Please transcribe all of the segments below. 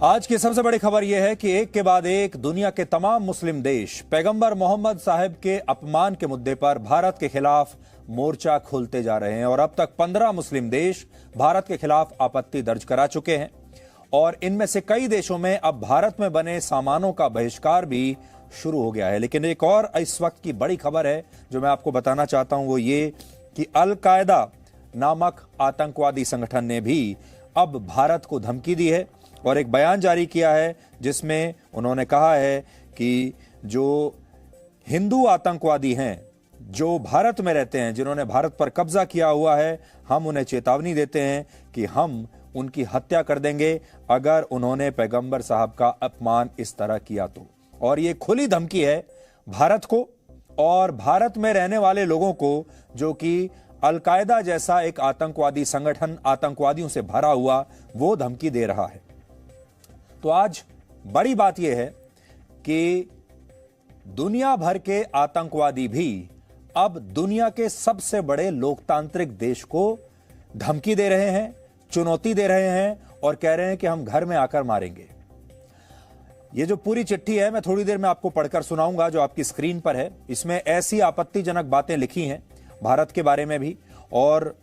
आज की सबसे बड़ी खबर यह है कि एक के बाद एक दुनिया के तमाम मुस्लिम देश पैगंबर मोहम्मद साहब के अपमान के मुद्दे पर भारत के खिलाफ मोर्चा खोलते जा रहे हैं और अब तक 15 मुस्लिम देश भारत के खिलाफ आपत्ति दर्ज करा चुके हैं और इनमें से कई देशों में अब भारत में बने सामानों का बहिष्कार भी शुरू हो गया है। लेकिन एक और इस वक्त की बड़ी खबर है जो मैं आपको बताना चाहता हूं, वो ये कि अल कायदा नामक आतंकवादी संगठन ने भी अब भारत को धमकी दी है और एक बयान जारी किया है जिसमें उन्होंने कहा है कि जो हिंदू आतंकवादी हैं, जो भारत में रहते हैं, जिन्होंने भारत पर कब्जा किया हुआ है, हम उन्हें चेतावनी देते हैं कि हम उनकी हत्या कर देंगे अगर उन्होंने पैगंबर साहब का अपमान इस तरह किया तो। और ये खुली धमकी है भारत को और भारत में रहने वाले लोगों को, जो कि अल कायदा जैसा एक आतंकवादी संगठन आतंकवादियों से भरा हुआ वो धमकी दे रहा है। तो आज बड़ी बात यह है कि दुनिया भर के आतंकवादी भी अब दुनिया के सबसे बड़े लोकतांत्रिक देश को धमकी दे रहे हैं, चुनौती दे रहे हैं और कह रहे हैं कि हम घर में आकर मारेंगे। ये जो पूरी चिट्ठी है मैं थोड़ी देर में आपको पढ़कर सुनाऊंगा जो आपकी स्क्रीन पर है। इसमें ऐसी आपत्तिजनक बातें लिखी हैं भारत के बारे में भी और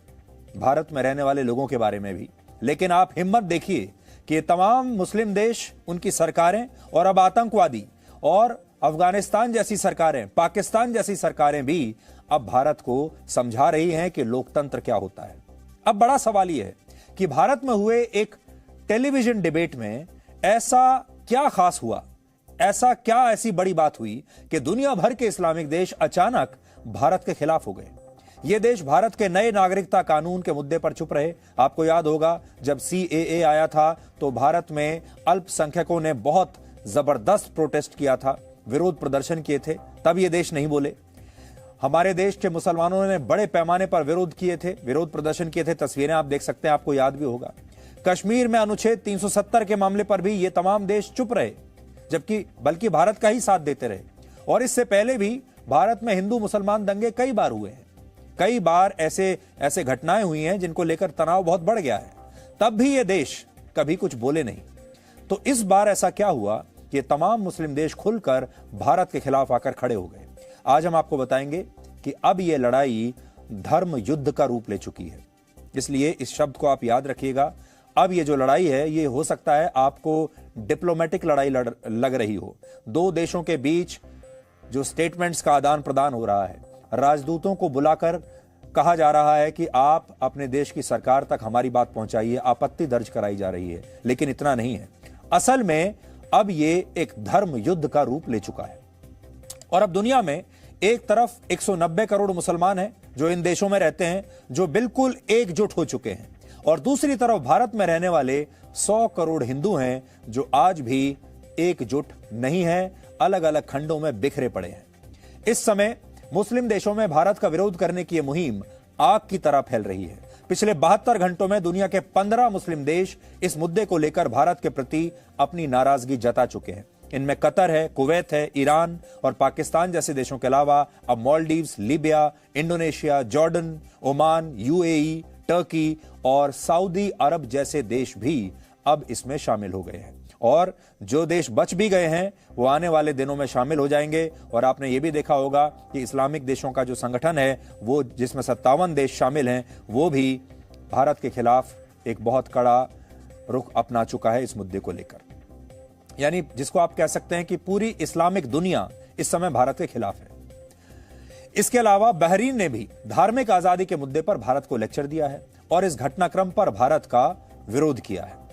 भारत में रहने वाले लोगों के बारे में भी। लेकिन आप हिम्मत देखिए कि ये तमाम मुस्लिम देश, उनकी सरकारें और अब आतंकवादी और अफगानिस्तान जैसी सरकारें, पाकिस्तान जैसी सरकारें भी अब भारत को समझा रही हैं कि लोकतंत्र क्या होता है। अब बड़ा सवाल यह है कि भारत में हुए एक टेलीविजन डिबेट में ऐसा क्या खास हुआ, ऐसा क्या ऐसी बड़ी बात हुई कि दुनिया भर के इस्लामिक देश अचानक भारत के खिलाफ हो गए। ये देश भारत के नए नागरिकता कानून के मुद्दे पर चुप रहे। आपको याद होगा जब CAA आया था तो भारत में अल्पसंख्यकों ने बहुत जबरदस्त प्रोटेस्ट किया था, विरोध प्रदर्शन किए थे, तब ये देश नहीं बोले। हमारे देश के मुसलमानों ने बड़े पैमाने पर विरोध किए थे, विरोध प्रदर्शन किए थे, तस्वीरें आप देख सकते हैं, आपको याद भी होगा। कश्मीर में अनुच्छेद 370 के मामले पर भी ये तमाम देश चुप रहे, जबकि बल्कि भारत का ही साथ देते रहे। और इससे पहले भी भारत में हिंदू मुसलमान दंगे कई बार हुए हैं, कई बार ऐसे घटनाएं हुई हैं जिनको लेकर तनाव बहुत बढ़ गया है, तब भी ये देश कभी कुछ बोले नहीं। तो इस बार ऐसा क्या हुआ कि तमाम मुस्लिम देश खुलकर भारत के खिलाफ आकर खड़े हो गए। आज हम आपको बताएंगे कि अब ये लड़ाई धर्म युद्ध का रूप ले चुकी है। इसलिए इस शब्द को आप याद रखिएगा। अब ये जो लड़ाई है ये हो सकता है आपको डिप्लोमेटिक लड़ाई लग रही हो। दो देशों के बीच जो स्टेटमेंट्स का आदान प्रदान हो रहा है, राजदूतों को बुलाकर कहा जा रहा है कि आप अपने देश की सरकार तक हमारी बात पहुंचाइए, आपत्ति दर्ज कराई जा रही है। लेकिन इतना नहीं है, असल में अब ये एक धर्म युद्ध का रूप ले चुका है। और अब दुनिया में एक तरफ 190 करोड़ मुसलमान हैं जो इन देशों में रहते हैं, जो बिल्कुल एकजुट हो चुके हैं, और दूसरी तरफ भारत में रहने वाले 100 करोड़ हिंदू हैं जो आज भी एकजुट नहीं हैं, अलग अलग खंडों में बिखरे पड़े हैं। इस समय मुस्लिम देशों में भारत का विरोध करने की यह मुहिम आग की तरह फैल रही है। पिछले 72 घंटों में दुनिया के 15 मुस्लिम देश इस मुद्दे को लेकर भारत के प्रति अपनी नाराजगी जता चुके हैं। इनमें कतर है, कुवैत है, ईरान और पाकिस्तान जैसे देशों के अलावा अब Maldives, Libya, Indonesia, Jordan, Oman, UAE, Turkey और सऊदी अरब जैसे देश भी अब इसमें शामिल हो गए हैं। और जो देश बच भी गए हैं वो आने वाले दिनों में शामिल हो जाएंगे। और आपने ये भी देखा होगा कि इस्लामिक देशों का जो संगठन है, वो जिसमें 57 देश शामिल हैं, वो भी भारत के खिलाफ एक बहुत कड़ा रुख अपना चुका है इस मुद्दे को लेकर। यानी जिसको आप कह सकते हैं कि पूरी इस्लामिक दुनिया इस समय भारत के खिलाफ है। इसके अलावा बहरीन ने भी धार्मिक आजादी के मुद्दे पर भारत को लेक्चर दिया है और इस घटनाक्रम पर भारत का विरोध किया है।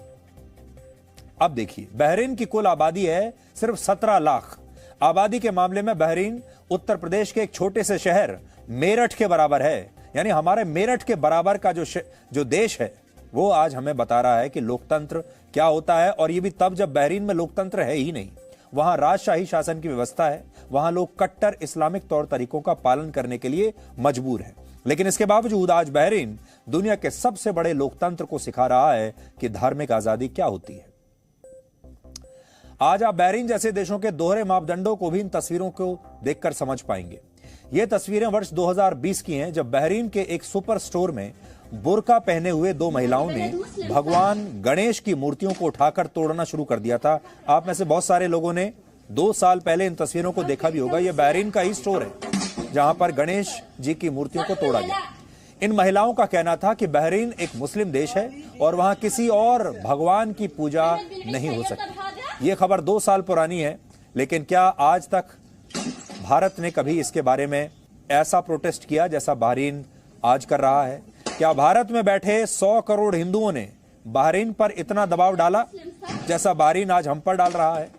अब देखिए, बहरीन की कुल आबादी है सिर्फ 17 लाख। आबादी के मामले में बहरीन उत्तर प्रदेश के एक छोटे से शहर मेरठ के बराबर है। यानी हमारे मेरठ के बराबर का जो देश है वो आज हमें बता रहा है कि लोकतंत्र क्या होता है। और ये भी तब जब बहरीन में लोकतंत्र है ही नहीं, वहां राजशाही शासन की व्यवस्था है, वहां लोग कट्टर इस्लामिक तौर तरीकों का पालन करने के लिए मजबूर हैं। लेकिन इसके बावजूद आज बहरीन दुनिया के सबसे बड़े लोकतंत्र को सिखा रहा है कि धार्मिक आजादी क्या होती है। आज आप बहरीन जैसे देशों के दोहरे मापदंडों को भी इन तस्वीरों को देखकर समझ पाएंगे। ये तस्वीरें वर्ष 2020 की हैं, जब बहरीन के एक सुपर स्टोर में बुर्का पहने हुए दो महिलाओं ने भगवान गणेश की मूर्तियों को उठाकर तोड़ना शुरू कर दिया था। आप में से बहुत सारे लोगों ने 2 साल पहले इन तस्वीरों को देखा भी होगा। यह बहरीन का ही स्टोर है जहां पर गणेश जी की मूर्तियों को तोड़ा गया। इन महिलाओं का कहना था कि बहरीन एक मुस्लिम देश है और वहां किसी और भगवान की पूजा नहीं हो सकती। यह खबर 2 साल पुरानी है, लेकिन क्या आज तक भारत ने कभी इसके बारे में ऐसा प्रोटेस्ट किया जैसा बहरीन आज कर रहा है? क्या भारत में बैठे 100 करोड़ हिंदुओं ने बहरीन पर इतना दबाव डाला जैसा बहरीन आज हम पर डाल रहा है?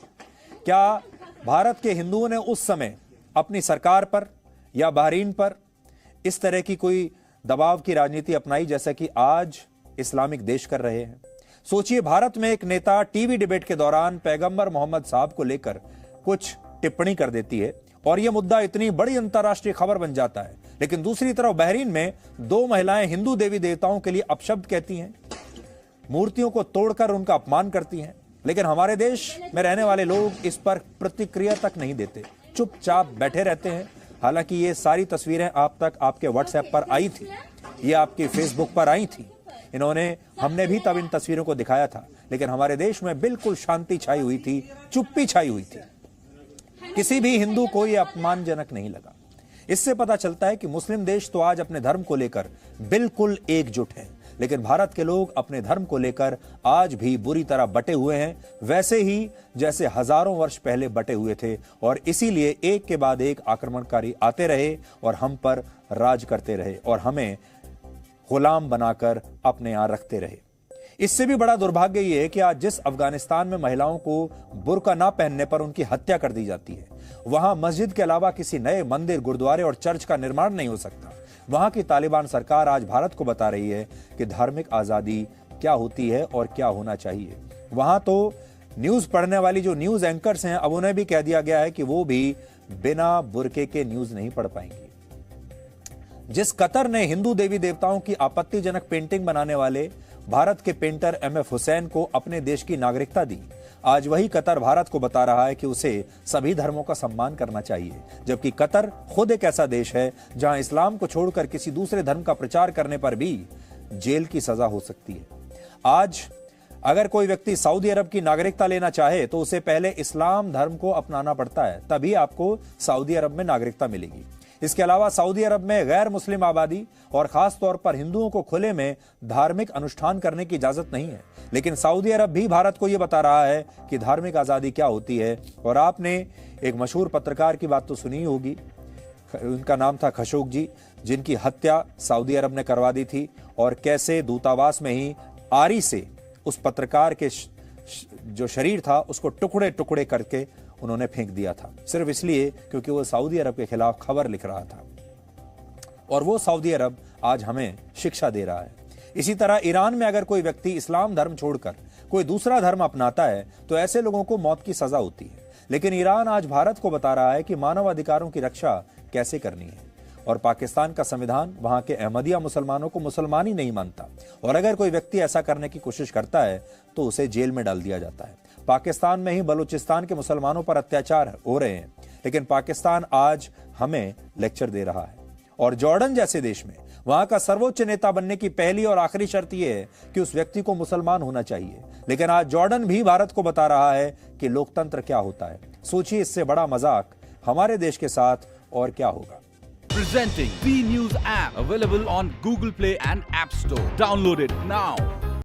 क्या भारत के हिंदुओं ने उस समय अपनी सरकार पर या बहरीन पर इस तरह की कोई दबाव की राजनीति अपनाई जैसा कि आज इस्लामिक देश कर रहे हैं? सोचिए, भारत में एक नेता टीवी डिबेट के दौरान पैगंबर मोहम्मद साहब को लेकर कुछ टिप्पणी कर देती है और यह मुद्दा इतनी बड़ी अंतर्राष्ट्रीय खबर बन जाता है, लेकिन दूसरी तरफ बहरीन में 2 महिलाएं हिंदू देवी देवताओं के लिए अपशब्द कहती हैं, मूर्तियों को तोड़कर उनका अपमान करती हैं, लेकिन हमारे देश में रहने वाले लोग इस पर प्रतिक्रिया तक नहीं देते, चुपचाप बैठे रहते हैं। हालांकि ये सारी तस्वीरें आप तक आपके व्हाट्सएप पर आई थी, ये आपकी फेसबुक पर आई थी, हमने भी तब इन तस्वीरों को दिखाया था, लेकिन हमारे देश में बिल्कुल शांति छाई हुई थी, चुप्पी छाई हुई थी। किसी भी हिंदू को यह अपमानजनक नहीं लगा। इससे पता चलता है कि मुस्लिम देश तो आज अपने धर्म को लेकर बिल्कुल एकजुट है, लेकिन भारत के लोग अपने धर्म को लेकर आज भी बुरी तरह बटे हुए हैं, वैसे ही जैसे हजारों वर्ष पहले बटे हुए थे, और इसीलिए एक के बाद एक आक्रमणकारी आते रहे और हम पर राज करते रहे और हमें गुलाम बनाकर अपने यहां रखते रहे। इससे भी बड़ा दुर्भाग्य यह है कि आज जिस अफगानिस्तान में महिलाओं को बुर्का ना पहनने पर उनकी हत्या कर दी जाती है, वहां मस्जिद के अलावा किसी नए मंदिर, गुरुद्वारे और चर्च का निर्माण नहीं हो सकता। वहां की तालिबान सरकार आज भारत को बता रही है कि धार्मिक आजादी क्या होती है और क्या होना चाहिए। वहां तो न्यूज पढ़ने वाली जो न्यूज एंकर्स हैं, अब उन्हें भी कह दिया गया है कि वो भी बिना बुर्के के न्यूज नहीं पढ़ पाएंगी। जिस कतर ने हिंदू देवी देवताओं की आपत्तिजनक पेंटिंग बनाने वाले भारत के पेंटर MF हुसैन को अपने देश की नागरिकता दी, आज वही कतर भारत को बता रहा है कि उसे सभी धर्मों का सम्मान करना चाहिए, जबकि कतर खुद एक ऐसा देश है जहां इस्लाम को छोड़कर किसी दूसरे धर्म का प्रचार करने पर भी जेल की सजा हो सकती है। आज अगर कोई व्यक्ति सऊदी अरब की नागरिकता लेना चाहे तो उसे पहले इस्लाम धर्म को अपनाना पड़ता है, तभी आपको सऊदी अरब में नागरिकता मिलेगी। इसके अलावा सऊदी अरब में गैर मुस्लिम आबादी और खास तौर पर हिंदुओं को खुले में धार्मिक अनुष्ठान करने की इजाजत नहीं है, लेकिन सऊदी अरब भी भारत को यह बता रहा है कि धार्मिक आजादी क्या होती है। और आपने एक मशहूर पत्रकार की बात तो सुनी होगी, उनका नाम था खशोगी, जिनकी हत्या सऊदी अरब ने करवा दी थी, और कैसे दूतावास में ही आरी से उस पत्रकार के जो शरीर था उसको टुकड़े टुकड़े करके उन्होंने फेंक दिया था, सिर्फ इसलिए क्योंकि वो सऊदी अरब के खिलाफ खबर लिख रहा था। और वो सऊदी अरब आज हमें शिक्षा दे रहा है। इसी तरह ईरान में अगर कोई व्यक्ति इस्लाम धर्म छोड़कर कोई दूसरा धर्म अपनाता है तो ऐसे लोगों को मौत की सजा होती है, लेकिन ईरान आज भारत को बता रहा है कि मानव अधिकारों की रक्षा कैसे करनी है। और पाकिस्तान का संविधान वहां के अहमदिया मुसलमानों को मुसलमान ही नहीं मानता, और अगर कोई व्यक्ति ऐसा करने की कोशिश करता है तो उसे जेल में डाल दिया जाता है। पाकिस्तान में ही बलूचिस्तान के मुसलमानों पर अत्याचार हो रहे हैं, लेकिन पाकिस्तान आज हमें लेक्चर दे रहा है। और जॉर्डन जैसे देश में वहां का सर्वोच्च नेता बनने की पहली और आखिरी शर्त यह है कि उस व्यक्ति को मुसलमान होना चाहिए, लेकिन आज जॉर्डन भी भारत को बता रहा है कि लोकतंत्र क्या होता है। सोचिए, इससे बड़ा मजाक हमारे देश के साथ और क्या होगा। Presenting B News app, available on Google Play and App Store. Download it now.